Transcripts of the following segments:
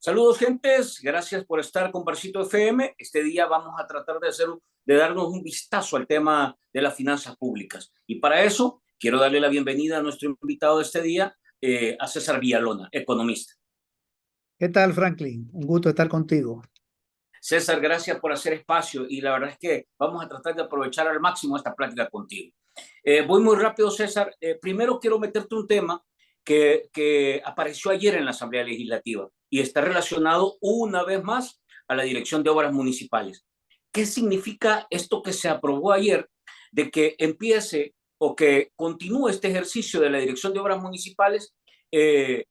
Saludos, gentes. Gracias por estar con Barcito FM. Este día vamos a tratar de darnos un vistazo al tema de las finanzas públicas. Y para eso, quiero darle la bienvenida a nuestro invitado de este día, a César Villalona, economista. ¿Qué tal, Franklin? Un gusto estar contigo. César, gracias por hacer espacio y la verdad es que vamos a tratar de aprovechar al máximo esta plática contigo. Voy muy rápido, César. Primero quiero meterte un tema que apareció ayer en la Asamblea Legislativa y está relacionado una vez más a la Dirección de Obras Municipales. ¿Qué significa esto que se aprobó ayer de que empiece o que continúe este ejercicio de la Dirección de Obras Municipales eh,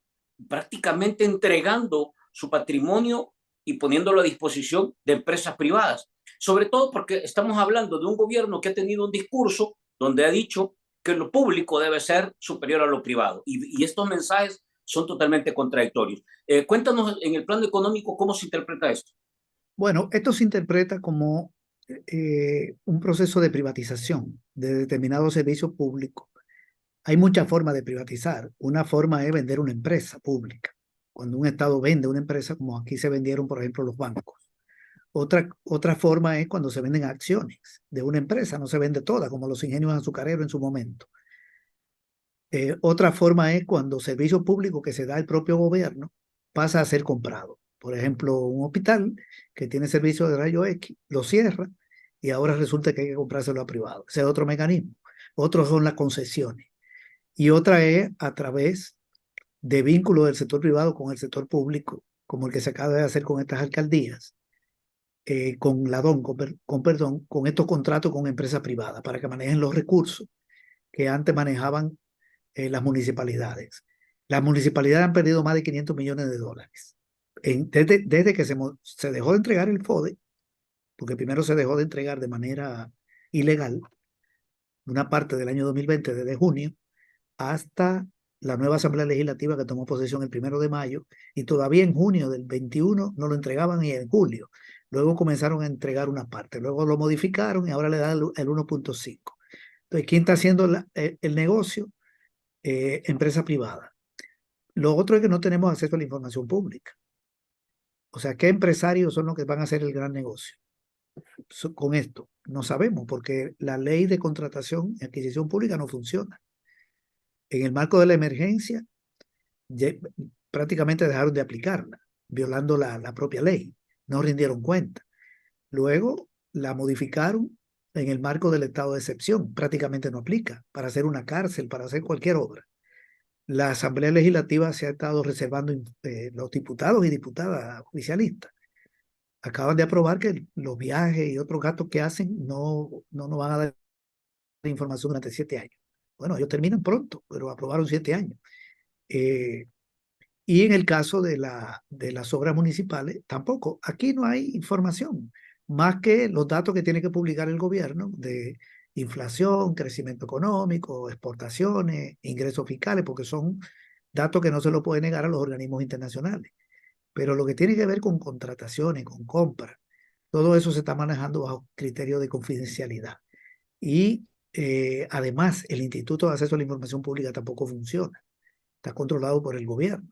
prácticamente entregando su patrimonio y poniéndolo a disposición de empresas privadas? Sobre todo porque estamos hablando de un gobierno que ha tenido un discurso donde ha dicho que lo público debe ser superior a lo privado. Y estos mensajes son totalmente contradictorios. Cuéntanos en el plano económico cómo se interpreta esto. Bueno, esto se interpreta como un proceso de privatización de determinados servicios públicos. Hay muchas formas de privatizar. Una forma es vender una empresa pública. Cuando un Estado vende una empresa, como aquí se vendieron, por ejemplo, los bancos. Otra forma es cuando se venden acciones de una empresa, no se vende toda, como los ingenios azucareros en su momento. Otra forma es cuando servicio público que se da el propio gobierno pasa a ser comprado. Por ejemplo, un hospital que tiene servicio de rayo X lo cierra y ahora resulta que hay que comprárselo a privado. Ese es otro mecanismo. Otros son las concesiones. Y otra es a través de vínculos del sector privado con el sector público, como el que se acaba de hacer con estas alcaldías, con estos contratos con empresas privadas para que manejen los recursos que antes manejaban las municipalidades. Las municipalidades han perdido más de 500 millones de dólares. Desde que se dejó de entregar el FODE, porque primero se dejó de entregar de manera ilegal, una parte del año 2020, desde junio, hasta la nueva Asamblea Legislativa que tomó posesión el 1 de mayo, y todavía en junio del 21 no lo entregaban y en julio. Luego comenzaron a entregar una parte, luego lo modificaron y ahora le dan el 1.5. Entonces, ¿quién está haciendo el negocio? Empresa privada. Lo otro es que no tenemos acceso a la información pública. O sea, ¿qué empresarios son los que van a hacer el gran negocio con esto? No sabemos, porque la ley de contratación y adquisición pública no funciona. En el marco de la emergencia, ya, prácticamente dejaron de aplicarla, violando la propia ley. No rindieron cuenta. Luego la modificaron en el marco del estado de excepción. Prácticamente no aplica para hacer una cárcel, para hacer cualquier obra. La Asamblea Legislativa se ha estado reservando, los diputados y diputadas oficialistas acaban de aprobar que los viajes y otros gastos que hacen no nos van a dar información durante 7 años. Bueno, ellos terminan pronto, pero aprobaron 7 años. Eh, y en el caso de las obras municipales, tampoco. Aquí no hay información, más que los datos que tiene que publicar el gobierno de inflación, crecimiento económico, exportaciones, ingresos fiscales, porque son datos que no se lo puede negar a los organismos internacionales. Pero lo que tiene que ver con contrataciones, con compras, todo eso se está manejando bajo criterio de confidencialidad. Y además, el Instituto de Acceso a la Información Pública tampoco funciona. Está controlado por el gobierno,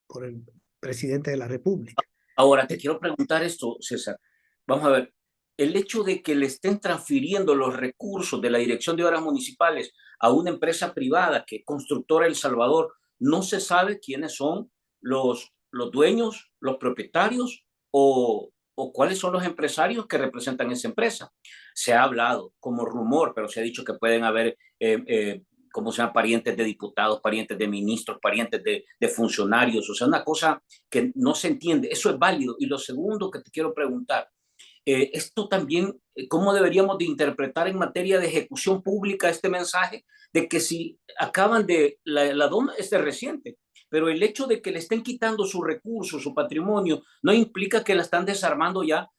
por el presidente de la República. Ahora, te quiero preguntar esto, César. Vamos a ver, el hecho de que le estén transfiriendo los recursos de la Dirección de Obras Municipales a una empresa privada que es Constructora El Salvador, no se sabe quiénes son los dueños, los propietarios o cuáles son los empresarios que representan esa empresa. Se ha hablado como rumor, pero se ha dicho que pueden haber como sean parientes de diputados, parientes de ministros, parientes de funcionarios, o sea, una cosa que no se entiende. Eso es válido. Y lo segundo que te quiero preguntar, esto también, ¿cómo deberíamos de interpretar en materia de ejecución pública este mensaje de que si acaban de, la dona es de reciente, pero el hecho de que le estén quitando sus recursos, su patrimonio, no implica que la están desarmando ya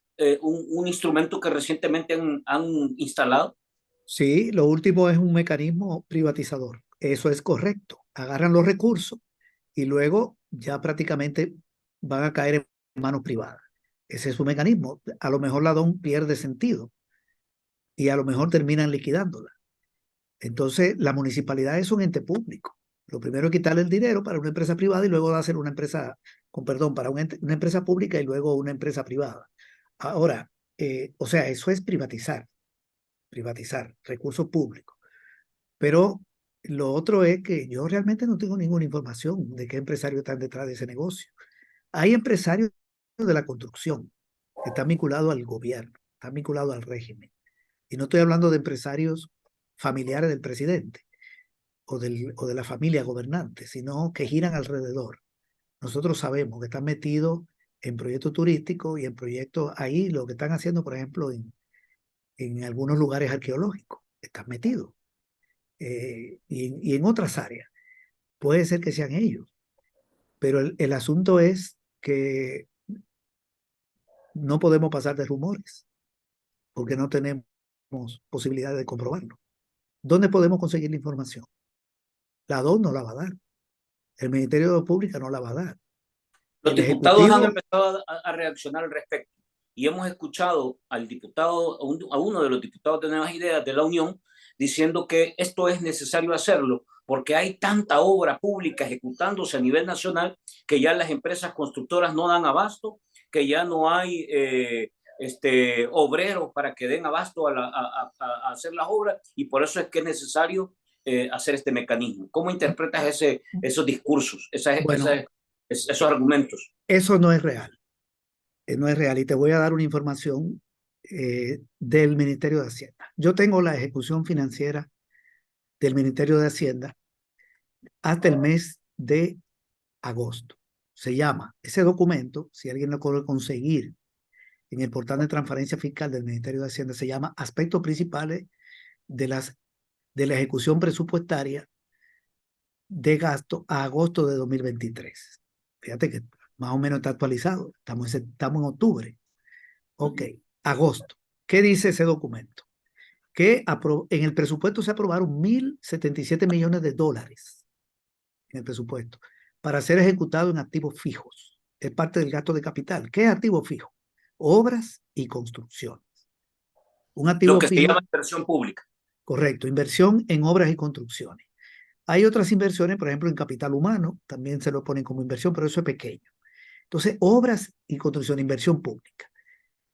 un instrumento que recientemente han instalado? Sí, lo último es un mecanismo privatizador. Eso es correcto. Agarran los recursos y luego ya prácticamente van a caer en manos privadas. Ese es su mecanismo. A lo mejor la DON pierde sentido y a lo mejor terminan liquidándola. Entonces, la municipalidad es un ente público. Lo primero es quitarle el dinero para una empresa privada y luego dárselo a una empresa perdón, para una empresa pública y luego una empresa privada. Ahora, o sea, eso es privatizar recursos públicos. Pero lo otro es que yo realmente no tengo ninguna información de qué empresarios están detrás de ese negocio. Hay empresarios de la construcción que están vinculados al gobierno, están vinculados al régimen. Y no estoy hablando de empresarios familiares del presidente o de la familia gobernante, sino que giran alrededor. Nosotros sabemos que están metidos en proyectos turísticos y en proyectos ahí, lo que están haciendo, por ejemplo, en algunos lugares arqueológicos, están metidos. Y en otras áreas. Puede ser que sean ellos, pero el asunto es que no podemos pasar de rumores, porque no tenemos posibilidad de comprobarlo. ¿Dónde podemos conseguir la información? La DON no la va a dar, el Ministerio de Pública no la va a dar. Los El diputados han Ejecutivo, empezado a reaccionar al respecto y hemos escuchado al diputado, a uno de los diputados de Nuevas Ideas de la Unión, diciendo que esto es necesario hacerlo porque hay tanta obra pública ejecutándose a nivel nacional que ya las empresas constructoras no dan abasto, que ya no hay obreros para que den abasto a hacer las obras y por eso es que es necesario hacer este mecanismo. ¿Cómo interpretas esos discursos, bueno, esos argumentos? eso no es real, no es real. Y te voy a dar una información del Ministerio de Hacienda. Yo tengo la ejecución financiera del Ministerio de Hacienda hasta el mes de agosto. Se llama ese documento, si alguien lo puede conseguir en el portal de transparencia fiscal del Ministerio de Hacienda, se llama Aspectos Principales de la Ejecución Presupuestaria de Gasto a agosto de 2023. Fíjate que más o menos está actualizado, estamos en octubre. Ok, agosto. ¿Qué dice ese documento? Que en el presupuesto se aprobaron 1.077 millones de dólares en el presupuesto para ser ejecutado en activos fijos. Es parte del gasto de capital. ¿Qué es activo fijo? Obras y construcciones. Un Lo activo que se llama fijo, inversión pública. correcto, inversión en obras y construcciones. Hay otras inversiones, por ejemplo, en capital humano, también se lo ponen como inversión, pero eso es pequeño. Entonces, obras y construcción, inversión pública.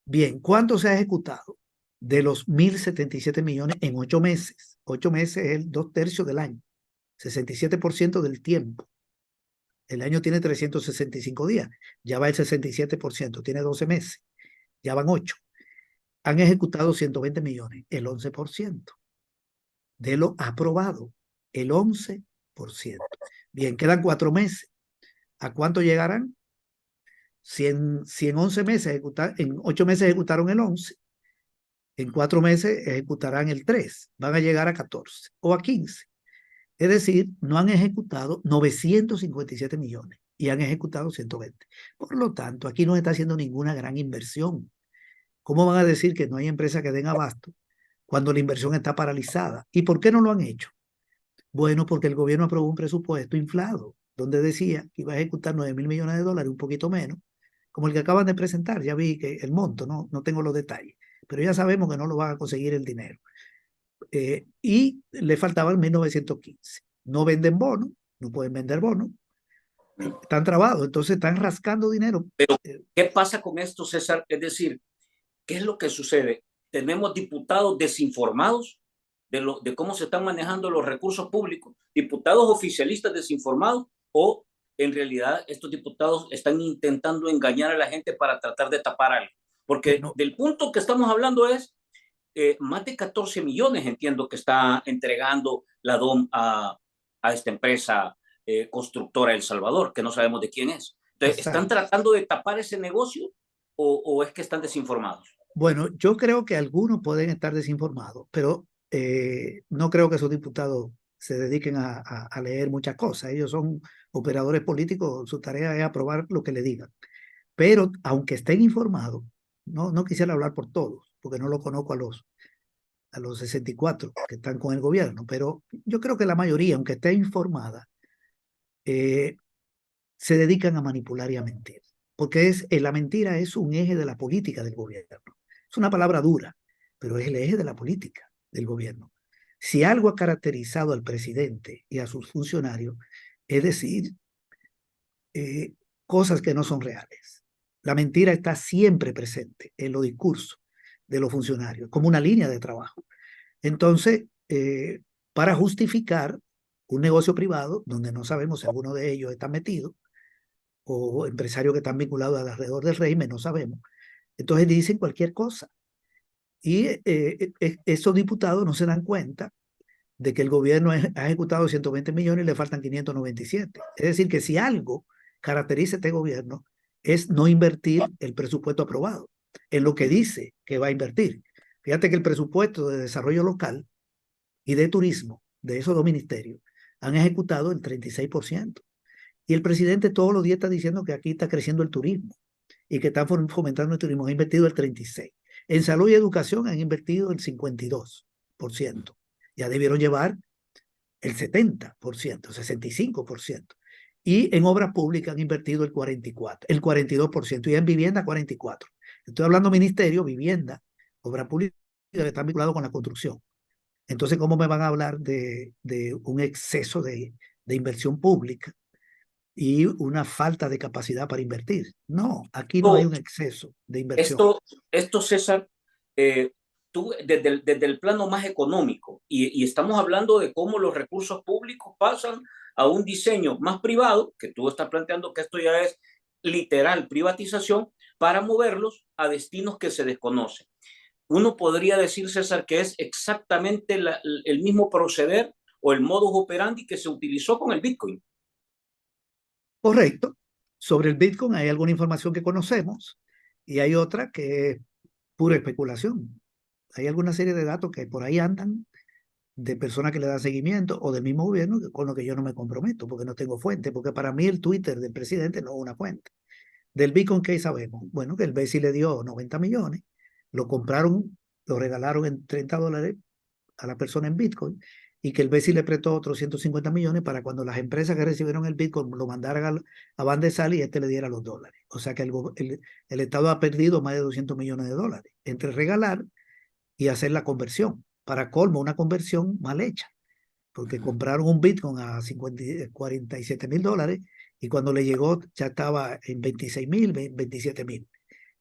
Bien, ¿cuánto se ha ejecutado? De los 1.077 millones en 8 meses. 8 meses es el 2/3 del año, 67% del tiempo. El año tiene 365 días, ya va el 67%, tiene 12 meses, ya van 8. Han ejecutado 120 millones, el 11% de lo aprobado, el 11%. Bien, quedan 4 meses. ¿A cuánto llegarán? Si en 11 meses en 8 meses ejecutaron el 11, en 4 meses ejecutarán el 3, van a llegar a 14 o a 15. Es decir, no han ejecutado 957 millones y han ejecutado 120. Por lo tanto, aquí no está haciendo ninguna gran inversión. ¿Cómo van a decir que no hay empresas que den abasto cuando la inversión está paralizada? ¿Y por qué no lo han hecho? Bueno, porque el gobierno aprobó un presupuesto inflado, donde decía que iba a ejecutar 9.000 millones de dólares, un poquito menos, como el que acaban de presentar. Ya vi que el monto, no tengo los detalles, pero ya sabemos que no lo van a conseguir el dinero. Y le faltaban 1.915. No venden bonos, no pueden vender bonos, están trabados, entonces están rascando dinero. Pero, ¿qué pasa con esto, César? Es decir, ¿qué es lo que sucede? Tenemos diputados desinformados de cómo se están manejando los recursos públicos, diputados oficialistas desinformados o en realidad estos diputados están intentando engañar a la gente para tratar de tapar algo. Porque Bueno, del punto que estamos hablando es más de 14 millones, entiendo que está entregando la DOM a esta empresa constructora El Salvador, que no sabemos de quién es. Entonces, ¿están exacto. tratando de tapar ese negocio o es que están desinformados? Bueno, yo creo que algunos pueden estar desinformados, pero no creo que esos diputados se dediquen a leer muchas cosas. Ellos son operadores políticos, su tarea es aprobar lo que le digan. Pero aunque estén informados, no quisiera hablar por todos, porque no lo conozco a los 64 que están con el gobierno, pero yo creo que la mayoría, aunque esté informada, eh, se dedican a manipular y a mentir, porque la mentira es un eje de la política del gobierno. Es una palabra dura, pero es el eje de la política del gobierno. Si algo ha caracterizado al presidente y a sus funcionarios, es decir, cosas que no son reales. La mentira está siempre presente en los discursos de los funcionarios, como una línea de trabajo. Entonces, para justificar un negocio privado, donde no sabemos si alguno de ellos está metido, o empresarios que están vinculados alrededor del régimen, no sabemos. Entonces dicen cualquier cosa. Y esos diputados no se dan cuenta de que el gobierno ha ejecutado 120 millones y le faltan 597. Es decir, que si algo caracteriza a este gobierno es no invertir el presupuesto aprobado en lo que dice que va a invertir. Fíjate que el presupuesto de desarrollo local y de turismo de esos dos ministerios han ejecutado el 36%. Y el presidente todos los días está diciendo que aquí está creciendo el turismo y que están fomentando el turismo. Han invertido el 36%. En salud y educación han invertido el 52%. Ya debieron llevar el 70%, 65%. Y en obras públicas han invertido el 44%, el 42%. Y en vivienda 44%. Estoy hablando ministerio, vivienda, obras públicas que están vinculados con la construcción. Entonces, ¿cómo me van a hablar de un exceso de inversión pública y una falta de capacidad para invertir? No, aquí no hay un exceso de inversión. Esto César, tú desde el plano más económico, y estamos hablando de cómo los recursos públicos pasan a un diseño más privado, que tú estás planteando que esto ya es literal privatización, para moverlos a destinos que se desconocen. Uno podría decir, César, que es exactamente el mismo proceder o el modus operandi que se utilizó con el Bitcoin. Correcto. Sobre el Bitcoin hay alguna información que conocemos y hay otra que es pura especulación. Hay alguna serie de datos que por ahí andan de personas que le dan seguimiento o del mismo gobierno con lo que yo no me comprometo porque no tengo fuente, porque para mí el Twitter del presidente no es una fuente. Del Bitcoin, ¿qué sabemos? Bueno, que el BESI le dio 90 millones, lo compraron, lo regalaron en $30 a la persona en Bitcoin y que el BESI le prestó otros 150 millones para cuando las empresas que recibieron el Bitcoin lo mandaran a Bandesal y le diera los dólares. O sea que el Estado ha perdido más de 200 millones de dólares entre regalar y hacer la conversión. Para colmo, una conversión mal hecha, porque compraron un Bitcoin a 47,000 dólares y cuando le llegó ya estaba en 26,000, 27,000.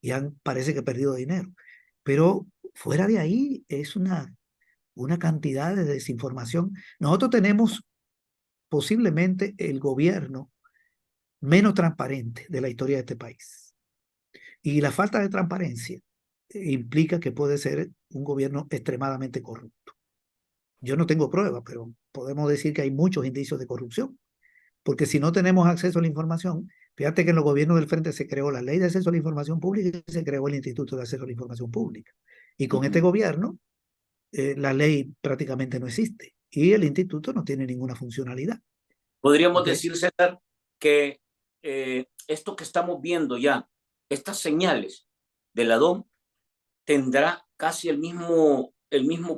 Y parece que ha perdido dinero. Pero fuera de ahí es una cantidad de desinformación. Nosotros tenemos posiblemente el gobierno menos transparente de la historia de este país. Y la falta de transparencia implica que puede ser un gobierno extremadamente corrupto. Yo no tengo pruebas, pero podemos decir que hay muchos indicios de corrupción. Porque si no tenemos acceso a la información, fíjate que en los gobiernos del frente se creó la ley de acceso a la información pública y se creó el Instituto de Acceso a la Información Pública. Y con este gobierno la ley prácticamente no existe y el instituto no tiene ninguna funcionalidad. Podríamos decir, César, que esto que estamos viendo ya, estas señales de la DOM, tendrá casi el mismo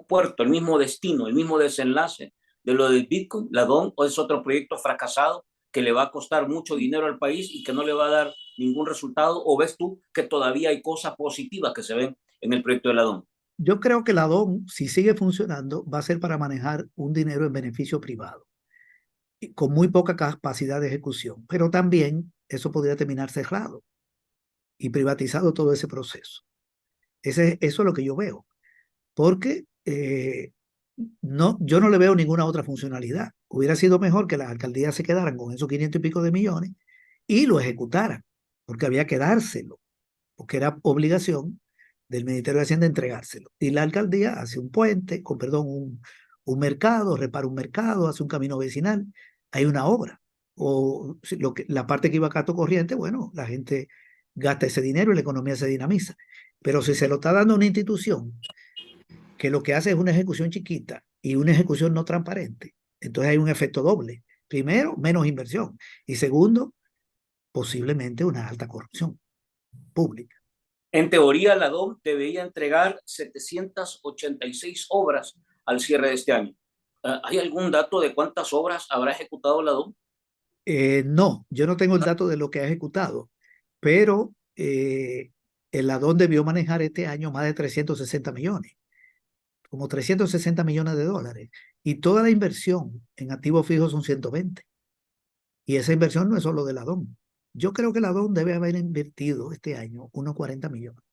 puerto, el mismo destino, el mismo desenlace de lo del Bitcoin. La DOM es otro proyecto fracasado que le va a costar mucho dinero al país y que no le va a dar ningún resultado. ¿O ves tú que todavía hay cosas positivas que se ven en el proyecto de la DOM? Yo creo que la DOM, si sigue funcionando, va a ser para manejar un dinero en beneficio privado, y con muy poca capacidad de ejecución, pero también eso podría terminar cerrado y privatizado todo ese proceso. Eso es lo que yo veo, porque no, yo no le veo ninguna otra funcionalidad. Hubiera sido mejor que las alcaldías se quedaran con esos 500 y pico de millones y lo ejecutaran, porque había que dárselo, porque era obligación del Ministerio de Hacienda entregárselo. Y la alcaldía hace un puente, un mercado, repara un mercado, hace un camino vecinal, hay una obra. O la parte que iba a Cato Corriente, bueno, la gente gasta ese dinero y la economía se dinamiza. Pero si se lo está dando a una institución que lo que hace es una ejecución chiquita y una ejecución no transparente, entonces hay un efecto doble. Primero, menos inversión. Y segundo, posiblemente una alta corrupción pública. En teoría, la DOM debería entregar 786 obras al cierre de este año. ¿Hay algún dato de cuántas obras habrá ejecutado la DOM? No, yo no tengo el dato de lo que ha ejecutado, pero el Adón debió manejar este año más de 360 millones, como 360 millones de dólares. Y toda la inversión en activos fijos son 120. Y esa inversión no es solo del Adón. Yo creo que la DON debe haber invertido este año unos 40 millones.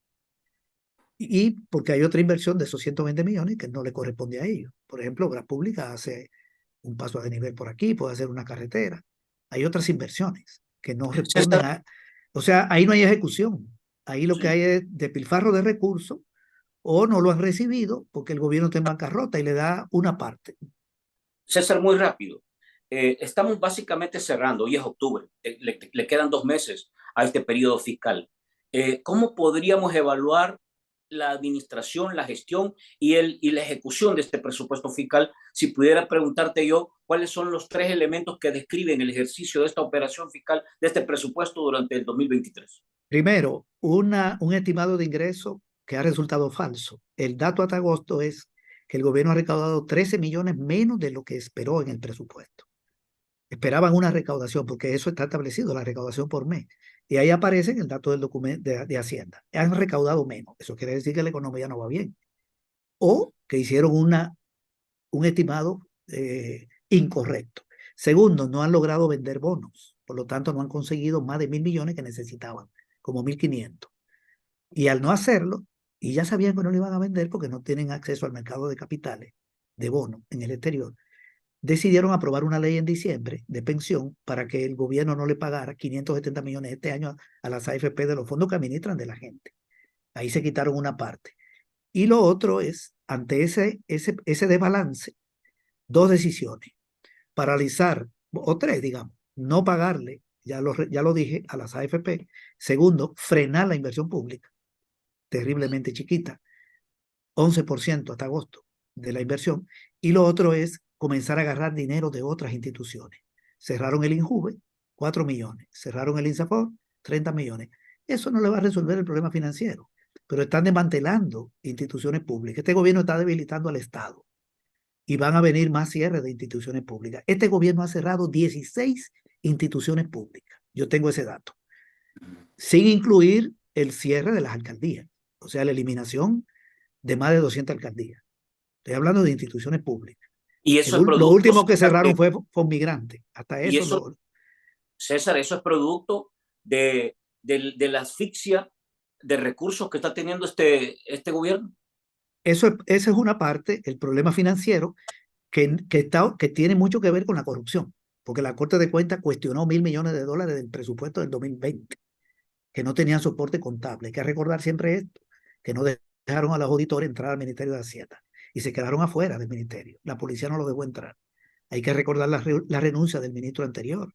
Y porque hay otra inversión de esos 120 millones que no le corresponde a ellos. Por ejemplo, Obras Públicas hace un paso a desnivel por aquí, puede hacer una carretera. Hay otras inversiones que no responden César, a... O sea, ahí no hay ejecución. Ahí lo que sí. hay es despilfarro de recursos o no lo han recibido porque el gobierno está en bancarrota y le da una parte. César, muy rápido. Estamos básicamente cerrando, hoy es octubre, le quedan 2 meses a este periodo fiscal. ¿Cómo podríamos evaluar la administración, la gestión y la ejecución de este presupuesto fiscal? Si pudiera preguntarte yo, ¿cuáles son los 3 elementos que describen el ejercicio de esta operación fiscal, de este presupuesto durante el 2023? Primero, un estimado de ingreso que ha resultado falso. El dato hasta agosto es que el gobierno ha recaudado 13 millones menos de lo que esperó en el presupuesto. Esperaban una recaudación, porque eso está establecido, la recaudación por mes. Y ahí aparece en el dato del documento de Hacienda. Han recaudado menos. Eso quiere decir que la economía no va bien. O que hicieron un estimado incorrecto. Segundo, no han logrado vender bonos. Por lo tanto, no han conseguido más de 1.000 millones que necesitaban, como 1.500. Y al no hacerlo, y ya sabían que no lo iban a vender porque no tienen acceso al mercado de capitales, de bonos en el exterior, decidieron aprobar una ley en diciembre de pensión para que el gobierno no le pagara 570 millones este año a las AFP de los fondos que administran de la gente. Ahí se quitaron una parte. Y lo otro es, ante ese desbalance, dos decisiones. Paralizar, o tres, digamos, no pagarle, ya lo dije, a las AFP. Segundo, frenar la inversión pública, terriblemente chiquita, 11% hasta agosto de la inversión. Y lo otro es comenzar a agarrar dinero de otras instituciones. Cerraron el INJUVE, 4 millones. Cerraron el INSAFOR, 30 millones. Eso no le va a resolver el problema financiero, pero están desmantelando instituciones públicas. Este gobierno está debilitando al Estado y van a venir más cierres de instituciones públicas. Este gobierno ha cerrado 16 instituciones públicas. Yo tengo ese dato, sin incluir el cierre de las alcaldías, o sea, la eliminación de más de 200 alcaldías. Estoy hablando de instituciones públicas. Y eso es Lo producto, último que César, cerraron fue migrantes. Hasta y eso eso, lo, César, eso es producto de la asfixia de recursos que está teniendo este gobierno. esa es una parte, el problema financiero, que tiene mucho que ver con la corrupción, porque la Corte de Cuentas cuestionó 1.000 millones de dólares del presupuesto del 2020, que no tenían soporte contable. Hay que recordar siempre esto, que no dejaron a los auditores entrar al Ministerio de Hacienda y se quedaron afuera del ministerio. La policía no los dejó entrar. Hay que recordar la renuncia del ministro anterior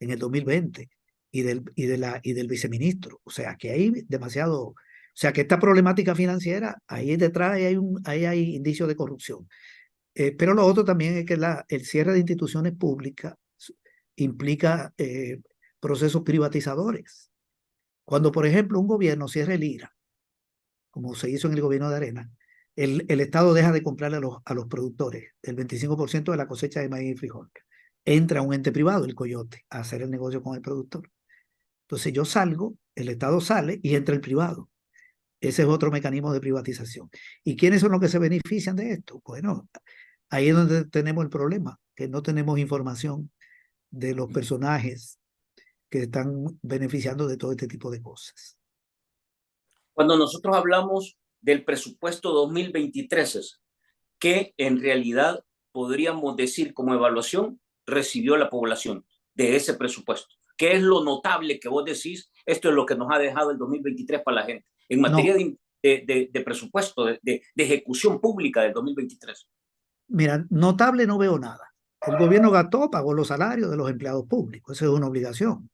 en el 2020 y del viceministro. O sea, que hay demasiado, o sea, que esta problemática financiera, ahí detrás ahí hay indicios de corrupción. Pero lo otro también es que el cierre de instituciones públicas implica procesos privatizadores. Cuando, por ejemplo, un gobierno cierra el IRA, como se hizo en el gobierno de Arena, el Estado deja de comprarle a los productores el 25% de la cosecha de maíz y frijol. Entra un ente privado, el Coyote, a hacer el negocio con el productor. Entonces yo salgo, el Estado sale y entra el privado. Ese es otro mecanismo de privatización. ¿Y quiénes son los que se benefician de esto? Bueno, ahí es donde tenemos el problema, que no tenemos información de los personajes que están beneficiando de todo este tipo de cosas. Cuando nosotros hablamos del presupuesto 2023, ¿qué en realidad podríamos decir como evaluación recibió la población de ese presupuesto? ¿Qué es lo notable que vos decís? Esto es lo que nos ha dejado el 2023 para la gente en materia No, de presupuesto, de ejecución pública del 2023. mira, notable no veo nada. El gobierno gastó, pagó los salarios de los empleados públicos, eso es una obligación.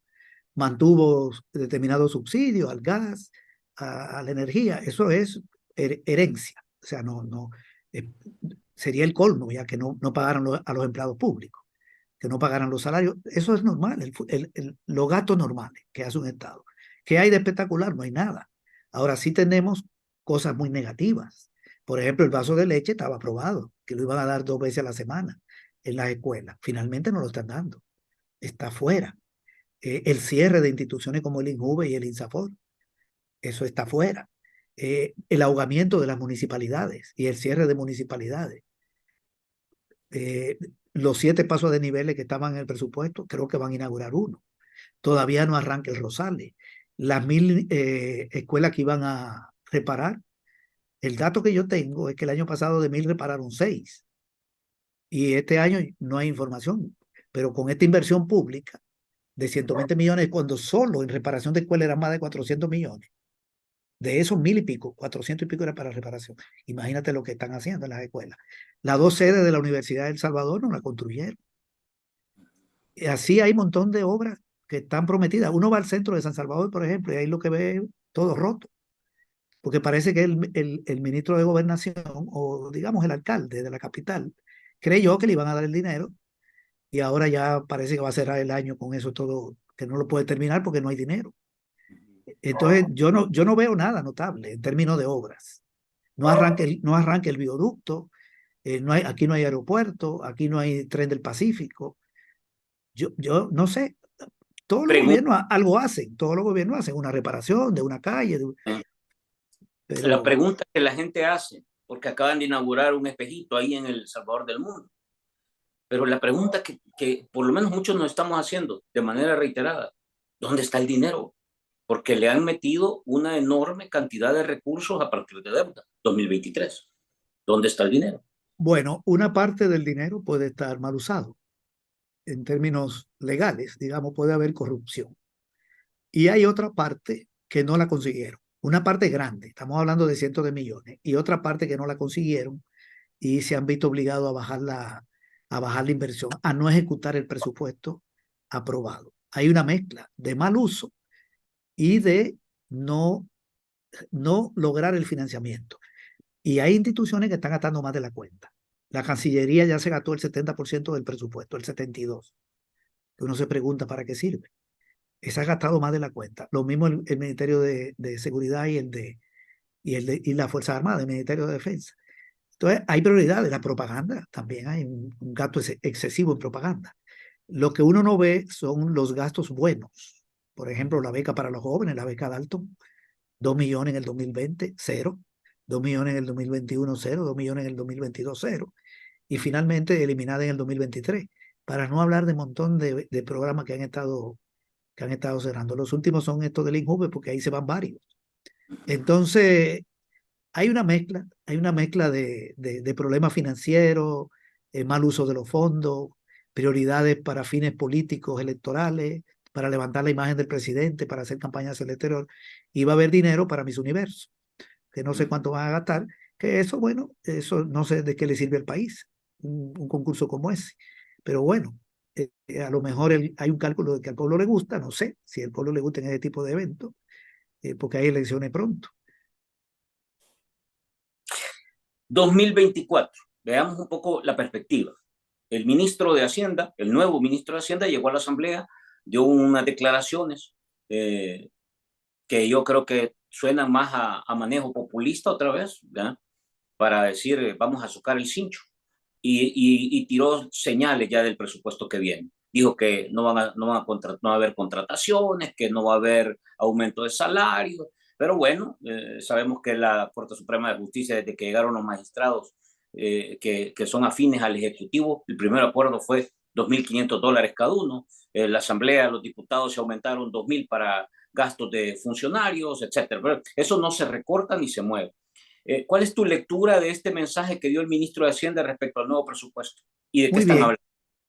Mantuvo determinados subsidios al gas, a la energía, eso es herencia. O sea, eh, sería el colmo ya que no pagaran a los empleados públicos, que no pagaran los salarios. Eso es normal, los gastos normales que hace un Estado. ¿Qué hay de espectacular? No hay nada. Ahora sí tenemos cosas muy negativas. Por ejemplo, el vaso de leche estaba aprobado, que lo iban a dar 2 veces a la semana en las escuelas. Finalmente no lo están dando. Está fuera. El cierre de instituciones como el INJUVE y el INSAFOR, eso está fuera. El ahogamiento de las municipalidades y el cierre de municipalidades. Los 7 pasos de niveles que estaban en el presupuesto, creo que van a inaugurar uno. todavía no arranca el Rosales. Las 1.000 escuelas que iban a reparar, el dato que yo tengo es que el año pasado de 1.000 repararon 6 y este año no hay información, pero con esta inversión pública de 120 millones, cuando solo en reparación de escuelas eran más de 400 millones, de esos 1.000 y pico, 400 y pico era para reparación. Imagínate lo que están haciendo en las escuelas. Las 2 sedes de la Universidad de El Salvador no la construyeron. Y así hay un montón de obras que están prometidas. Uno va al centro de San Salvador, por ejemplo, y ahí lo que ve es todo roto, porque parece que el ministro de Gobernación, o digamos el alcalde de la capital, creyó que le iban a dar el dinero y ahora ya parece que va a cerrar el año con eso todo, que no lo puede terminar porque no hay dinero. Entonces, yo no veo nada notable en términos de obras. No arranca el bioducto, aquí no hay aeropuerto, aquí no hay tren del Pacífico. Yo no sé, todos los Pregunta, gobiernos algo hacen, todos los gobiernos hacen una reparación de una calle, la pero pregunta que la gente hace, porque acaban de inaugurar un espejito ahí en El Salvador del Mundo, pero la pregunta que por lo menos muchos nos estamos haciendo de manera reiterada, ¿dónde está el dinero? Porque le han metido una enorme cantidad de recursos a partir de deuda 2023. ¿Dónde está el dinero? bueno, una parte del dinero puede estar mal usado en términos legales, digamos, puede haber corrupción. Y hay otra parte que no la consiguieron, una parte grande, estamos hablando de cientos de millones, y otra parte que no la consiguieron y se han visto obligados a bajar la inversión, a no ejecutar el presupuesto aprobado. Hay una mezcla de mal uso y de no lograr el financiamiento. Y hay instituciones que están gastando más de la cuenta. La Cancillería ya se gastó el 70% del presupuesto, el 72%. Uno se pregunta para qué sirve. Se ha gastado más de la cuenta. Lo mismo el Ministerio de Seguridad y la Fuerza Armada, el Ministerio de Defensa. Entonces, hay prioridades. La propaganda, también hay un gasto excesivo en propaganda. Lo que uno no ve son los gastos buenos. Por ejemplo, la beca para los jóvenes, la beca Dalton, 2 millones en el 2020, cero. 2 millones en el 2021, cero. 2 millones en el 2022, cero. Y finalmente eliminada en el 2023. Para no hablar de un montón de programas que han estado cerrando. Los últimos son estos del INJUVE, porque ahí se van varios. Entonces, hay una mezcla de problemas financieros, mal uso de los fondos, prioridades para fines políticos, electorales, para levantar la imagen del presidente, para hacer campañas al exterior, y va a haber dinero para mis universos, que no sé cuánto van a gastar, que eso, bueno, eso no sé de qué le sirve al país, un concurso como ese. Pero bueno, a lo mejor hay un cálculo de que al pueblo le gusta, no sé si al pueblo le gusta en ese tipo de eventos, porque hay elecciones pronto. 2024. Veamos un poco la perspectiva. El ministro de Hacienda, el nuevo ministro de Hacienda, llegó a la Asamblea, dio unas declaraciones que yo creo que suenan más a manejo populista otra vez, ¿verdad? Para decir vamos a socar el cincho y tiró señales ya del presupuesto que viene. Dijo que no va a haber contrataciones, que no va a haber aumento de salario, pero bueno, sabemos que la Corte Suprema de Justicia, desde que llegaron los magistrados que son afines al Ejecutivo, el primer acuerdo fue $2.500 cada uno, la Asamblea, los diputados se aumentaron 2.000 para gastos de funcionarios, etcétera. Pero eso no se recorta ni se mueve. ¿Cuál es tu lectura de este mensaje que dio el ministro de Hacienda respecto al nuevo presupuesto? ¿Y de qué Muy están bien, hablando?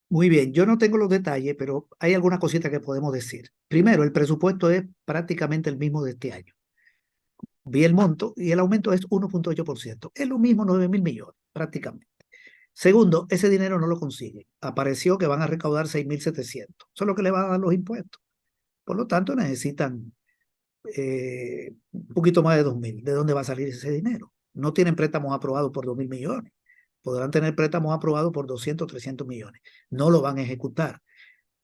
muy bien. Yo no tengo los detalles, pero hay algunas cositas que podemos decir. Primero, el presupuesto es prácticamente el mismo de este año. Vi el monto y el aumento es 1,8%. Es lo mismo, 9.000 millones, prácticamente. Segundo, ese dinero no lo consigue. Apareció que van a recaudar 6.700. Eso es lo que le van a dar los impuestos. Por lo tanto, necesitan un poquito más de 2.000. ¿De dónde va a salir ese dinero? No tienen préstamos aprobados por 2.000 millones. Podrán tener préstamos aprobados por 200, 300 millones. No lo van a ejecutar.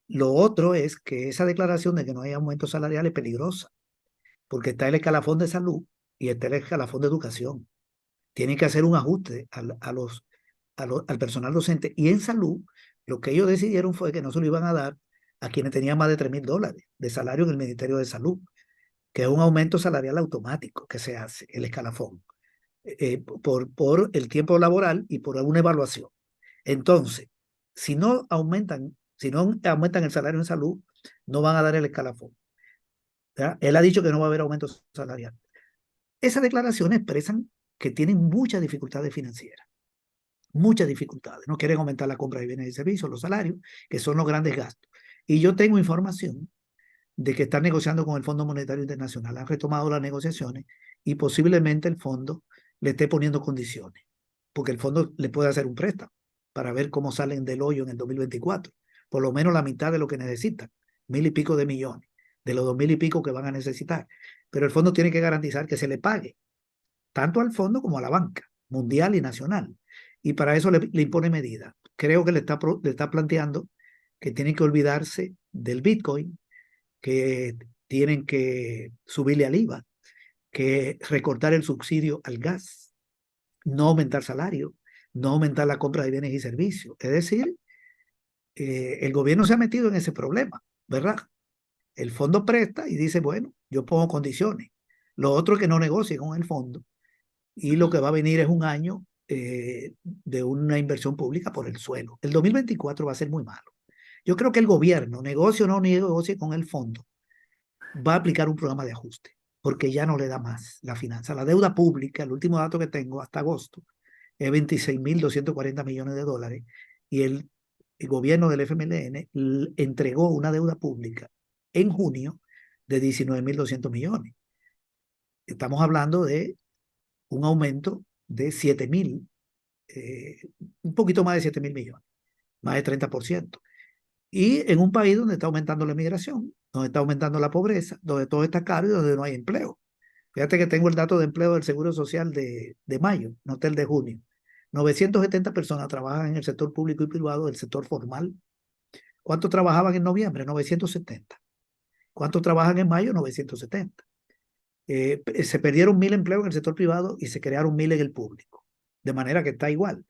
Lo otro es que esa declaración de que no hay aumento salarial es peligrosa, porque está el escalafón de salud y está el escalafón de educación. Tienen que hacer un ajuste al personal docente. Y en salud, lo que ellos decidieron fue que no se lo iban a dar a quienes tenían más de $3.000 de salario en el Ministerio de Salud, que es un aumento salarial automático que se hace, el escalafón, por el tiempo laboral y por alguna evaluación. Entonces, si no aumentan el salario en salud, no van a dar el escalafón. ¿Verdad? Él ha dicho que no va a haber aumento salarial. Esas declaraciones expresan que tienen muchas dificultades financieras, muchas dificultades. No quieren aumentar la compra de bienes y servicios, los salarios, que son los grandes gastos. Y yo tengo información de que están negociando con el Fondo Monetario Internacional. Han retomado las negociaciones y posiblemente el fondo le esté poniendo condiciones, porque el fondo le puede hacer un préstamo para ver cómo salen del hoyo en el 2024. Por lo menos la mitad de lo que necesitan, 1.000 y pico de millones, de los 2.000 y pico que van a necesitar. Pero el fondo tiene que garantizar que se le pague, tanto al fondo como a la banca, mundial y nacional. Y para eso le impone medidas. Creo que le está planteando que tienen que olvidarse del Bitcoin, que tienen que subirle al IVA, que recortar el subsidio al gas, no aumentar salario, no aumentar la compra de bienes y servicios. Es decir, el gobierno se ha metido en ese problema, ¿verdad? El fondo presta y dice, bueno, yo pongo condiciones. Lo otro es que no negocie con el fondo y lo que va a venir es un año de una inversión pública por el suelo. El 2024 va a ser muy malo. Yo creo que el gobierno, negocie o no negocie con el fondo, va a aplicar un programa de ajuste, porque ya no le da más la finanza. La deuda pública, el último dato que tengo hasta agosto, es 26.240 millones de dólares, y el gobierno del FMLN entregó una deuda pública en junio de 19.200 millones. Estamos hablando de un aumento de 7.000, un poquito más de 7.000 millones, más de 30%. Y en un país donde está aumentando la migración, donde está aumentando la pobreza, donde todo está caro y donde no hay empleo. Fíjate que tengo el dato de empleo del Seguro Social de mayo, no el de junio. 970 personas trabajan en el sector público y privado del sector formal. ¿Cuántos trabajaban en noviembre? 970. ¿Cuántos trabajan en mayo? 970. Se perdieron 1.000 empleos en el sector privado y se crearon 1.000 en el público. De manera que está igual.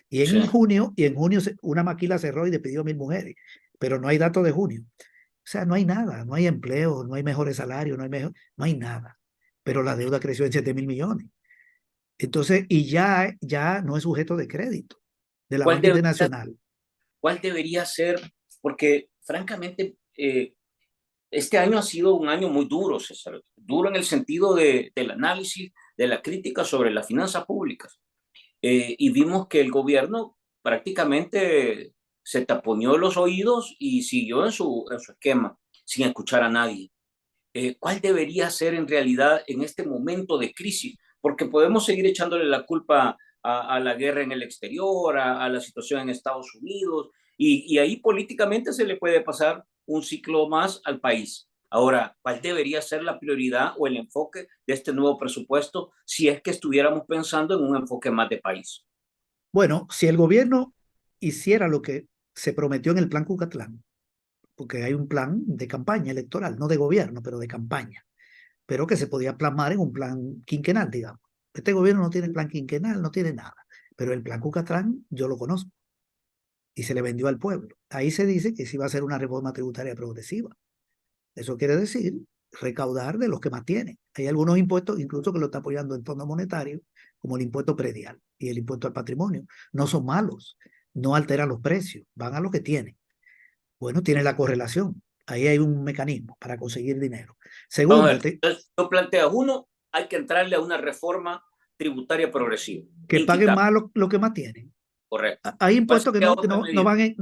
Y en Sí. junio una maquila cerró y despidió 1.000 mujeres, pero no hay datos de junio. O sea, no hay nada, no hay empleo, no hay mejores salarios, no hay nada. Pero la deuda creció en 7.000 millones. Entonces, y ya no es sujeto de crédito de la ¿Cuál banca debería, internacional. cuál debería ser? Porque francamente, este año ha sido un año muy duro, César. Duro en el sentido del análisis, de la crítica sobre las finanzas públicas. Y vimos que el gobierno prácticamente se taponeó los oídos y siguió en su esquema, sin escuchar a nadie. ¿Cuál debería ser en realidad en este momento de crisis? Porque podemos seguir echándole la culpa a la guerra en el exterior, a la situación en Estados Unidos, y ahí políticamente se le puede pasar un ciclo más al país. Ahora, ¿cuál debería ser la prioridad o el enfoque de este nuevo presupuesto si es que estuviéramos pensando en un enfoque más de país? Bueno, si el gobierno hiciera lo que se prometió en el plan Cucatlán, porque hay un plan de campaña electoral, no de gobierno, pero de campaña, pero que se podía plasmar en un plan quinquenal, digamos. Este gobierno no tiene plan quinquenal, no tiene nada, pero el plan Cucatlán yo lo conozco y se le vendió al pueblo. Ahí se dice que sí va a ser una reforma tributaria progresiva. Eso quiere decir recaudar de los que más tienen. Hay algunos impuestos, incluso que lo está apoyando el Fondo Monetario, como el impuesto predial y el impuesto al patrimonio. No son malos, no alteran los precios, van a lo que tienen. Bueno, tiene la correlación. Ahí hay un mecanismo para conseguir dinero. Vamos a Segundo, ver, entonces tú planteas uno, hay que entrarle a una reforma tributaria progresiva que y paguen quitar, más lo que más tienen. correcto. Hay ¿Cuál impuestos que sería otra medida?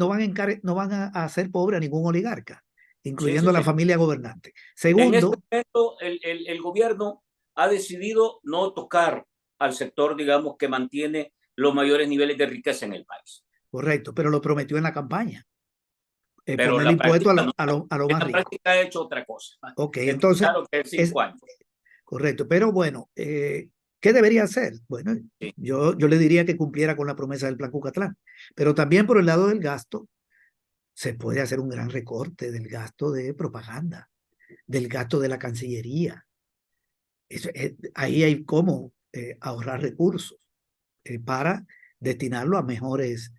no van a hacer pobre a ningún oligarca, Sí, incluyendo sí, a la sí. familia gobernante. En este Segundo, momento, el gobierno ha decidido no tocar al sector, digamos, que mantiene los mayores niveles de riqueza en el país. correcto, pero lo prometió en la campaña, Pero ponerle la impuesto práctica no, a lo en más la rico. práctica ha hecho otra cosa. Ok, entonces, Claro que es es 5 años. correcto. Pero bueno, ¿qué debería hacer? Bueno, Sí. yo le diría que cumpliera con la promesa del Plan Cucatlán. Pero también por el lado del gasto, se puede hacer un gran recorte del gasto de propaganda, del gasto de la Cancillería. Ahí hay cómo ahorrar recursos para destinarlo a mejores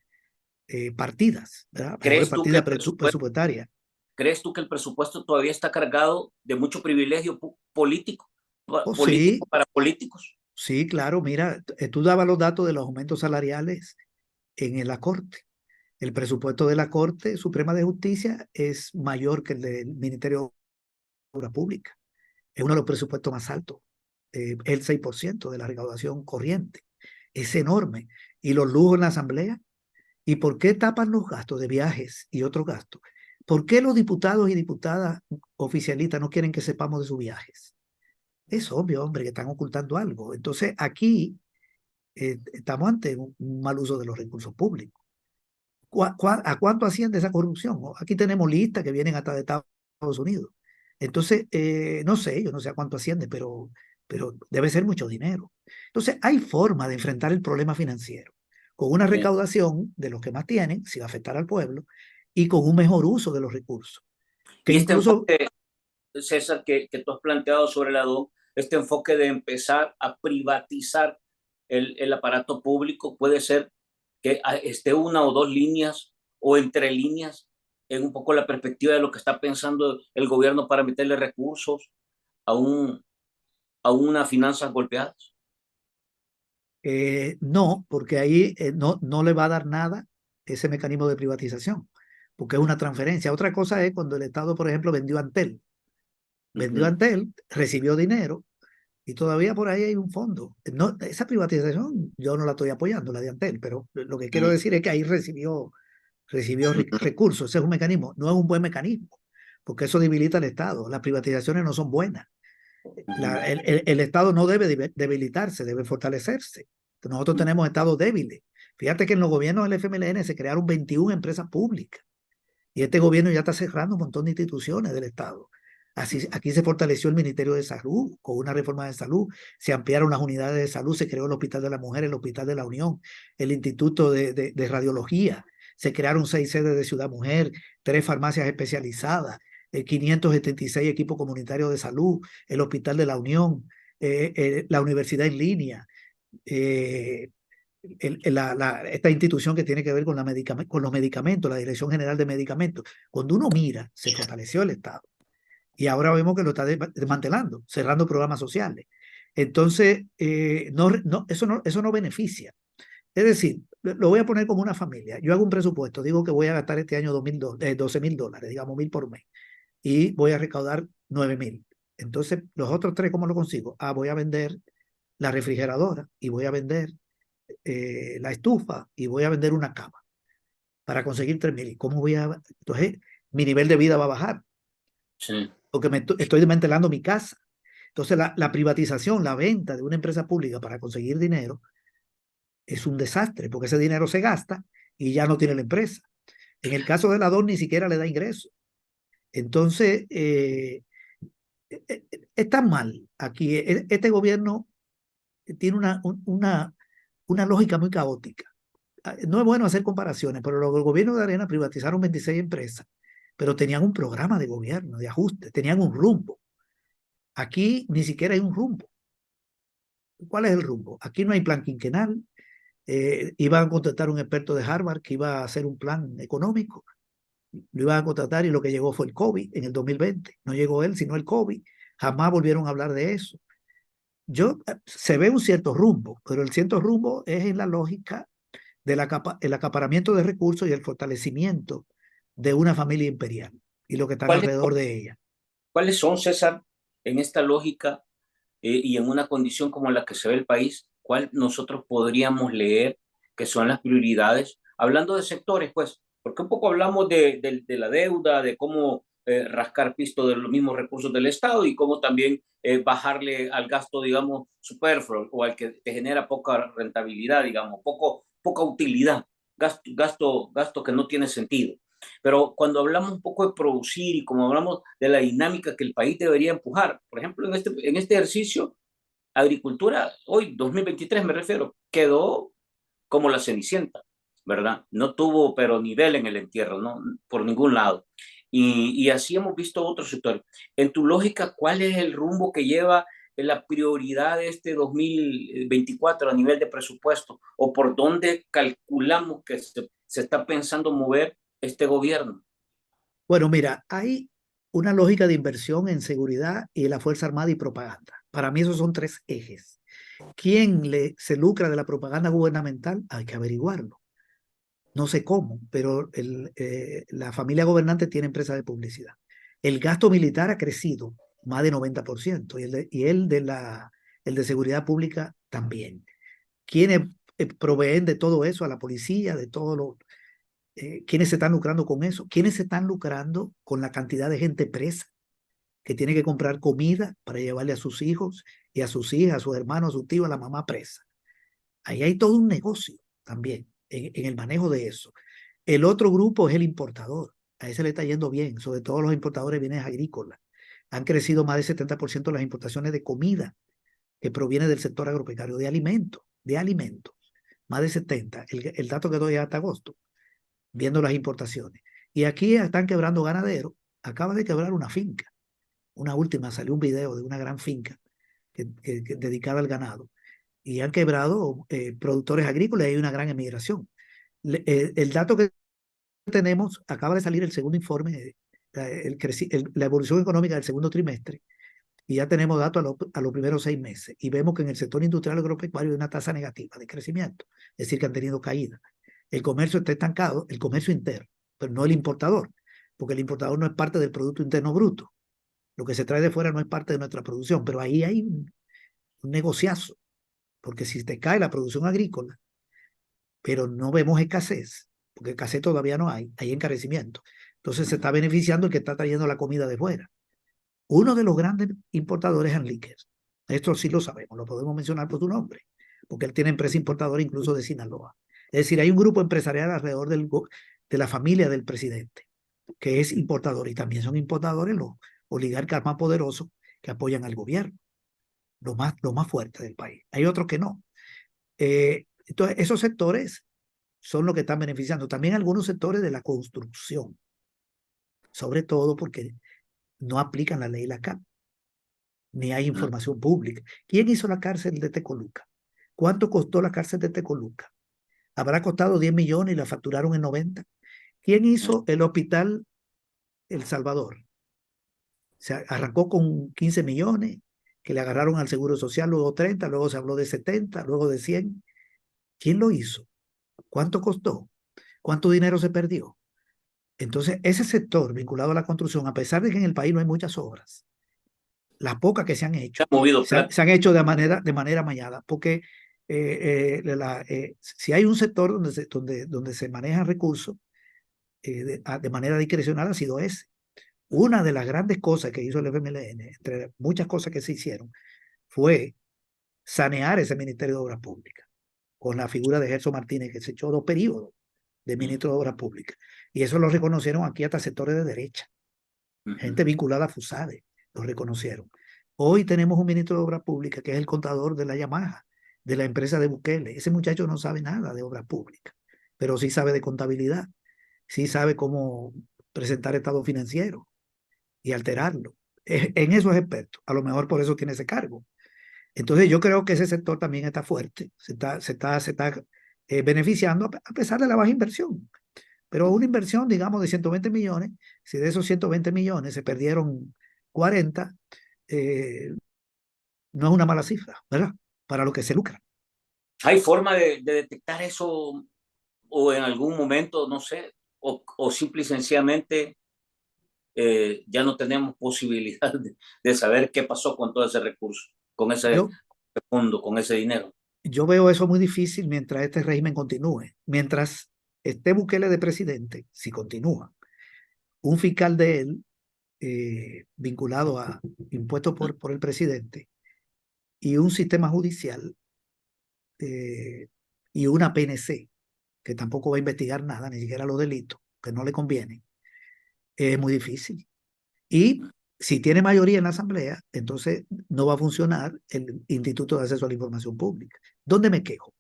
partidas, ¿verdad? Mejores ¿Crees tú que partidas el presupuesto, presupuestarias. crees tú que el presupuesto todavía está cargado de mucho privilegio político, Oh, político sí, para políticos? sí, claro, mira, tú dabas los datos de los aumentos salariales en la Corte. El presupuesto de la Corte Suprema de Justicia es mayor que el del Ministerio de Obras Públicas. Es uno de los presupuestos más altos, el 6% de la recaudación corriente. Es enorme. Y los lujos en la Asamblea. ¿Y por qué tapan los gastos de viajes y otros gastos? ¿Por qué los diputados y diputadas oficialistas no quieren que sepamos de sus viajes? Es obvio, hombre, que están ocultando algo. Entonces, aquí estamos ante un mal uso de los recursos públicos. ¿A cuánto asciende esa corrupción? Aquí tenemos listas que vienen hasta de Estados Unidos. Entonces, no sé, yo no sé a cuánto asciende, pero debe ser mucho dinero. Entonces, hay forma de enfrentar el problema financiero con una Bien. recaudación de los que más tienen, sin afectar al pueblo, y con un mejor uso de los recursos. Que Y este incluso, enfoque, César, que tú has planteado sobre la DOM, este enfoque de empezar a privatizar el aparato público, puede ser que esté una o dos líneas o entre líneas en un poco la perspectiva de lo que está pensando el gobierno para meterle recursos a, a unas finanzas golpeadas. no, porque ahí no le va a dar nada ese mecanismo de privatización, porque es una transferencia. Otra cosa es cuando el Estado, por ejemplo, vendió Antel. Vendió Ujú, Antel, recibió dinero y todavía por ahí hay un fondo. No, esa privatización yo no la estoy apoyando, la de Antel, pero lo que quiero ujú, decir es que ahí recibió ujú, recursos. Ese es un mecanismo, no es un buen mecanismo, porque eso debilita al Estado. Las privatizaciones no son buenas. ujú, El Estado no debe debilitarse, debe fortalecerse. Nosotros tenemos estados débiles. Fíjate que en los gobiernos del FMLN se crearon 21 empresas públicas y este gobierno ya está cerrando un montón de instituciones del Estado. Así, aquí se fortaleció el Ministerio de Salud con una reforma de salud, se ampliaron las unidades de salud, se creó el Hospital de la Mujer, el Hospital de la Unión, el Instituto de Radiología, se crearon 6 sedes de Ciudad Mujer, 3 farmacias especializadas, 576 equipos comunitarios de salud, el Hospital de la Unión, la Universidad en línea, eh, esta institución que tiene que ver con, con los medicamentos, la Dirección General de Medicamentos. Cuando uno mira, se fortaleció el Estado y ahora vemos que lo está desmantelando, cerrando programas sociales. Entonces, eso no beneficia. Es decir, lo voy a poner como una familia. Yo hago un presupuesto, digo que voy a gastar este año $12,000, digamos 1,000 por mes, y voy a recaudar 9,000. Entonces, los otros 3, ¿cómo lo consigo? Voy a vender la refrigeradora y voy a vender la estufa y voy a vender una cama para conseguir 3,000. ¿Y cómo voy a...? Entonces, mi nivel de vida va a bajar sí. porque estoy desmantelando mi casa. Entonces, la privatización, la venta de una empresa pública para conseguir dinero es un desastre porque ese dinero se gasta y ya no tiene la empresa. En el caso de la DON ni siquiera le da ingreso. Entonces, está mal aquí. Este gobierno tiene una lógica muy caótica. No es bueno hacer comparaciones, pero los gobiernos de Arena privatizaron 26 empresas, pero tenían un programa de gobierno, de ajuste, tenían un rumbo. Aquí ni siquiera hay un rumbo. ¿Cuál es el rumbo? Aquí no hay plan quinquenal. Iban a contratar un experto de Harvard que iba a hacer un plan económico. Lo iban a contratar y lo que llegó fue el COVID en el 2020. No llegó él, sino el COVID. Jamás volvieron a hablar de eso. Se ve un cierto rumbo, pero el cierto rumbo es en la lógica el acaparamiento de recursos y el fortalecimiento de una familia imperial y lo que están ¿Cuáles, alrededor de ella. ¿Cuáles son, César, en esta lógica y en una condición como la que se ve el país, cuál nosotros podríamos leer que son las prioridades? Hablando de sectores, pues, porque un poco hablamos de la deuda, de cómo rascar pisto de los mismos recursos del Estado y cómo también bajarle al gasto, digamos, superfluo o al que te genera poca rentabilidad, digamos, poca utilidad, gasto que no tiene sentido. Pero cuando hablamos un poco de producir y como hablamos de la dinámica que el país debería empujar, por ejemplo, en este ejercicio, agricultura, hoy, 2023 me refiero, quedó como la Cenicienta, ¿verdad? No tuvo, pero nivel en el entierro, ¿no? Por ningún lado. Y así hemos visto otros sectores. En tu lógica, ¿cuál es el rumbo que lleva la prioridad de este 2024 a nivel de presupuesto? ¿O por dónde calculamos que se está pensando mover este gobierno? Bueno, mira, hay una lógica de inversión en seguridad y en la Fuerza Armada y propaganda. Para mí esos son 3 ejes. ¿Quién se lucra de la propaganda gubernamental? Hay que averiguarlo. No sé cómo, pero la familia gobernante tiene empresas de publicidad. El gasto militar ha crecido más de 90% el de seguridad pública también. ¿Quiénes proveen de todo eso a la policía, de todo lo, quiénes se están lucrando con eso? ¿Quiénes se están lucrando con la cantidad de gente presa que tiene que comprar comida para llevarle a sus hijos y a sus hijas, a sus hermanos, a sus tíos, a la mamá presa? Ahí hay todo un negocio también en el manejo de eso. El otro grupo es el importador. A ese le está yendo bien, sobre todo los importadores de bienes agrícolas. Han crecido más del 70% las importaciones de comida que proviene del sector agropecuario, de alimentos. Más de 70, el dato que doy hasta agosto, viendo las importaciones. Y aquí están quebrando ganaderos. Acaba de quebrar una finca. Una última, salió un video de una gran finca dedicada al ganado. Y han quebrado productores agrícolas y hay una gran emigración. El dato que tenemos, acaba de salir el segundo informe, la evolución económica del segundo trimestre, y ya tenemos datos a los primeros 6 meses, y vemos que en el sector industrial agropecuario hay una tasa negativa de crecimiento, es decir, que han tenido caída. El comercio está estancado, el comercio interno, pero no el importador, porque el importador no es parte del Producto Interno Bruto. Lo que se trae de fuera no es parte de nuestra producción, pero ahí hay un negociazo, porque si te cae la producción agrícola, pero no vemos escasez, porque escasez todavía no hay encarecimiento. Entonces se está beneficiando el que está trayendo la comida de fuera. Uno de los grandes importadores es Enríquez. Esto sí lo sabemos, lo podemos mencionar por su nombre, porque él tiene empresa importadora incluso de Sinaloa. Es decir, hay un grupo empresarial alrededor de la familia del presidente, que es importador, y también son importadores los oligarcas más poderosos que apoyan al gobierno, lo más fuerte del país. Hay otros que no. Entonces, esos sectores son los que están beneficiando. También algunos sectores de la construcción, sobre todo porque no aplican la ley LACAP, ni hay información pública. ¿Quién hizo la cárcel de Tecoluca? ¿Cuánto costó la cárcel de Tecoluca? ¿Habrá costado 10 millones y la facturaron en 90? ¿Quién hizo el hospital El Salvador? Se arrancó con 15 millones, que le agarraron al Seguro Social, luego 30, luego se habló de 70, luego de 100. ¿Quién lo hizo? ¿Cuánto costó? ¿Cuánto dinero se perdió? Entonces, ese sector vinculado a la construcción, a pesar de que en el país no hay muchas obras, las pocas que se han Se hecho, ha movido se han hecho de manera mañada, porque si hay un sector donde se manejan recursos de manera discrecional, ha sido ese. Una de las grandes cosas que hizo el FMLN, entre muchas cosas que se hicieron, fue sanear ese Ministerio de Obras Públicas, con la figura de Gerson Martínez, que se echó 2 periodos de ministro de Obras Públicas. Y eso lo reconocieron aquí hasta sectores de derecha, gente vinculada a FUSADE, lo reconocieron. Hoy tenemos un ministro de Obras Públicas que es el contador de la Yamaha, de la empresa de Bukele. Ese muchacho no sabe nada de obras públicas, pero sí sabe de contabilidad, sí sabe cómo presentar estado financiero y alterarlo. En eso es experto, a lo mejor por eso tiene ese cargo. Entonces yo creo que ese sector también está fuerte, se está beneficiando a pesar de la baja inversión. Pero una inversión, digamos, de 120 millones, si de esos 120 millones se perdieron 40, no es una mala cifra, ¿verdad? Para lo que se lucra. ¿Hay forma de detectar eso o en algún momento, no sé, o simple y sencillamente ya no tenemos posibilidad de saber qué pasó con todo ese recurso, con ese Yo, fondo, con ese dinero? yo veo eso muy difícil mientras este régimen continúe. Mientras esté Bukele de presidente, si continúa, un fiscal de él vinculado a impuestos por el presidente y un sistema judicial y una PNC que tampoco va a investigar nada, ni siquiera los delitos, que no le conviene, es muy difícil. Y si tiene mayoría en la Asamblea, entonces no va a funcionar el Instituto de Acceso a la Información Pública. ¿Dónde me quejo?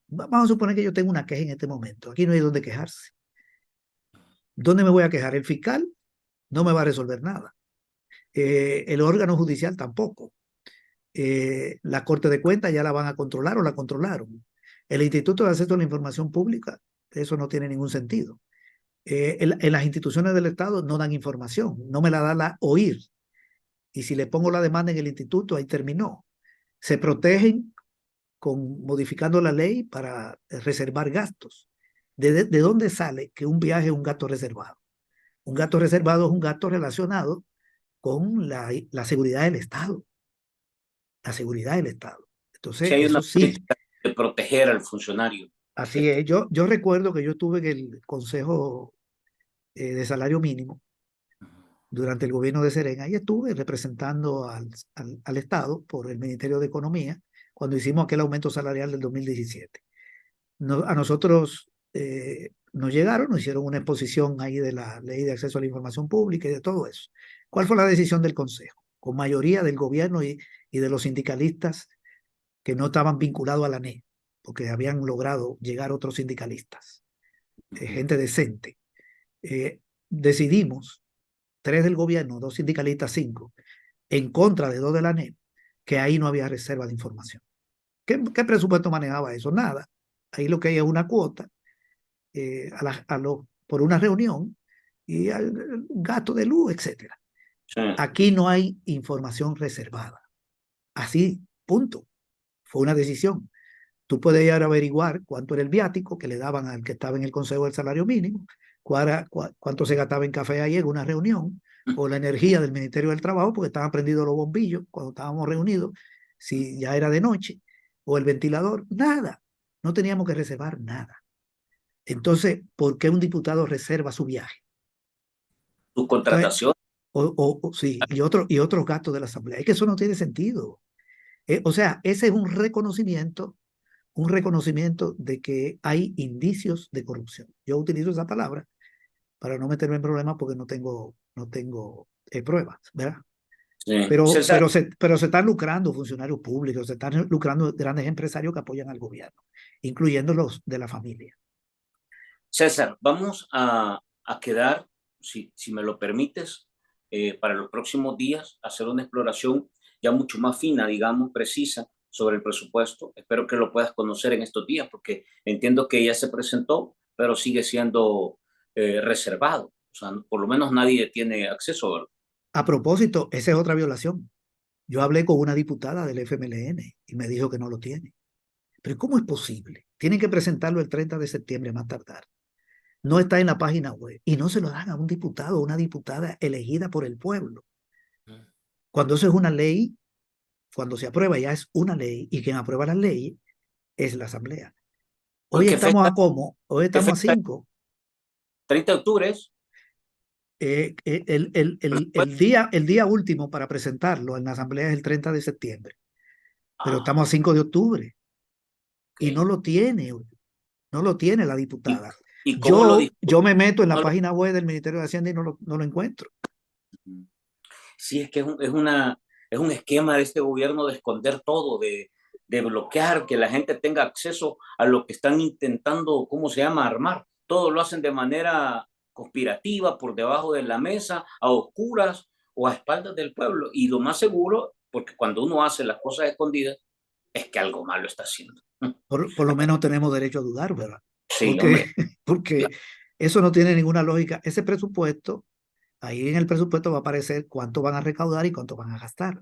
Vamos a suponer que yo tengo una queja en este momento. Aquí no hay dónde quejarse. ¿Dónde me voy a quejar? El fiscal no me va a resolver nada. El órgano judicial tampoco. La Corte de Cuentas ya la van a controlar o la controlaron. El Instituto de Acceso a la Información Pública, eso no tiene ningún sentido. En las instituciones del Estado no dan información, no me la dan a oír. Y si le pongo la demanda en el instituto, ahí terminó. Se protegen modificando la ley para reservar gastos. ¿De dónde sale que un viaje es un gasto reservado? Un gasto reservado es un gasto relacionado con la seguridad del Estado. La seguridad del Estado. Si Entonces, hay una eso sí, política de proteger al funcionario. así Este, es. Yo recuerdo que yo estuve en el Consejo de Salario Mínimo durante el gobierno de Serena y estuve representando al Estado por el Ministerio de Economía cuando hicimos aquel aumento salarial del 2017. A nosotros nos llegaron, nos hicieron una exposición ahí de la Ley de Acceso a la Información Pública y de todo eso. ¿Cuál fue la decisión del Consejo? Con mayoría del gobierno y de los sindicalistas que no estaban vinculados a la NE, porque habían logrado llegar otros sindicalistas, gente decente. Decidimos, 3 del gobierno, 2 sindicalistas, 5, en contra de 2 de la NE, que ahí no había reserva de información. ¿Qué presupuesto manejaba eso? Nada. Ahí lo que hay es una cuota por una reunión y al gasto de luz, etcétera. sí. Aquí no hay información reservada. Así, punto. Fue una decisión. Tú puedes ir a averiguar cuánto era el viático que le daban al que estaba en el Consejo del Salario Mínimo, cuánto se gastaba en café ahí en una reunión, o la energía del Ministerio del Trabajo, porque estaban prendidos los bombillos cuando estábamos reunidos, si ya era de noche, o el ventilador, nada. No teníamos que reservar nada. Entonces, ¿por qué un diputado reserva su viaje? Tu Entonces, contratación. sí, y otros gastos de la Asamblea. Es que eso no tiene sentido. O sea, ese es un reconocimiento de que hay indicios de corrupción. Yo utilizo esa palabra para no meterme en problemas porque no tengo pruebas, ¿verdad? Sí. Pero, César, pero, se, pero se están lucrando funcionarios públicos, se están lucrando grandes empresarios que apoyan al gobierno, incluyendo los de la familia. César, vamos a quedar, si me lo permites, para los próximos días, hacer una exploración ya mucho más fina, digamos, precisa sobre el presupuesto. Espero que lo puedas conocer en estos días, porque entiendo que ya se presentó, pero sigue siendo reservado. O sea, por lo menos nadie tiene acceso, ¿verdad? A propósito, esa es otra violación. Yo hablé con una diputada del FMLN y me dijo que no lo tiene. Pero ¿cómo es posible? Tienen que presentarlo el 30 de septiembre más tardar. No está en la página web y no se lo dan a un diputado o una diputada elegida por el pueblo. Cuando eso es una ley, cuando se aprueba ya es una ley y quien aprueba las leyes es la Asamblea. Hoy Hoy qué estamos fecha, a cómo, hoy qué estamos a fecha, 5. 30 de octubre es. El día último para presentarlo en la Asamblea es el 30 de septiembre, pero Ah, estamos a 5 de octubre y ok. no lo tiene la ¿Y, diputada. y cómo lo Yo me meto en la no lo- página web del Ministerio de Hacienda y no lo encuentro. Sí, es que es un esquema de este gobierno de esconder todo, de bloquear que la gente tenga acceso a lo que están intentando, ¿cómo se llama?, armar. Todo lo hacen de manera conspirativa, por debajo de la mesa, a oscuras o a espaldas del pueblo. Y lo más seguro, porque cuando uno hace las cosas escondidas, es que algo malo está haciendo. Por lo menos tenemos derecho a dudar, ¿verdad? Sí, Porque, hombre. porque eso no tiene ninguna lógica. Ese presupuesto, ahí en el presupuesto va a aparecer cuánto van a recaudar y cuánto van a gastar,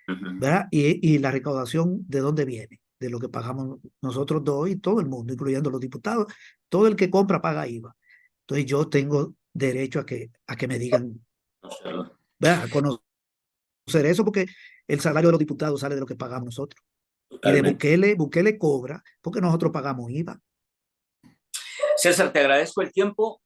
Ujú. ¿verdad? Y la recaudación, ¿de dónde viene? De lo que pagamos nosotros dos y todo el mundo, incluyendo los diputados. Todo el que compra paga IVA. Entonces yo tengo derecho a que me digan, No sé, ¿no? ¿verdad? A conocer eso porque el salario de los diputados sale de lo que pagamos nosotros. Y de Totalmente. Bukele cobra porque nosotros pagamos IVA. César, te agradezco el tiempo.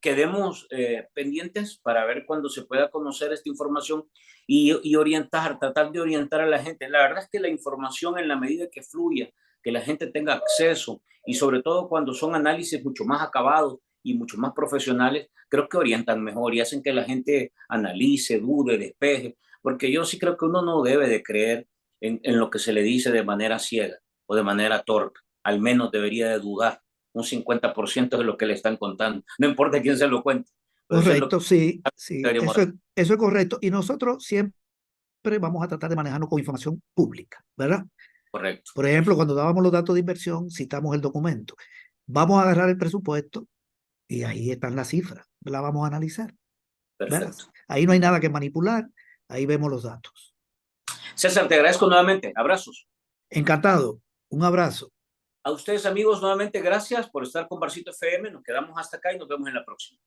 Quedemos pendientes para ver cuándo se pueda conocer esta información y orientar, tratar de orientar a la gente. La verdad es que la información en la medida que fluya, que la gente tenga acceso y sobre todo cuando son análisis mucho más acabados y mucho más profesionales, creo que orientan mejor y hacen que la gente analice, dude, despeje, porque yo sí creo que uno no debe de creer en lo que se le dice de manera ciega o de manera torpe. Al menos debería de dudar un 50% de lo que le están contando. No importa quién se lo cuente, pero eso es lo que Correcto, sí, sí, deberíamos eso hacer. es correcto. Y nosotros siempre vamos a tratar de manejarnos con información pública, ¿verdad? Correcto, Por ejemplo, cuando dábamos los datos de inversión, citamos el documento. Vamos a agarrar el presupuesto y ahí están las cifras, la vamos a analizar, ¿verdad? perfecto. Ahí no hay nada que manipular, ahí vemos los datos. César, te agradezco nuevamente. Abrazos. Encantado, un abrazo. A ustedes, amigos, nuevamente gracias por estar con Barcito FM. Nos quedamos hasta acá y nos vemos en la próxima.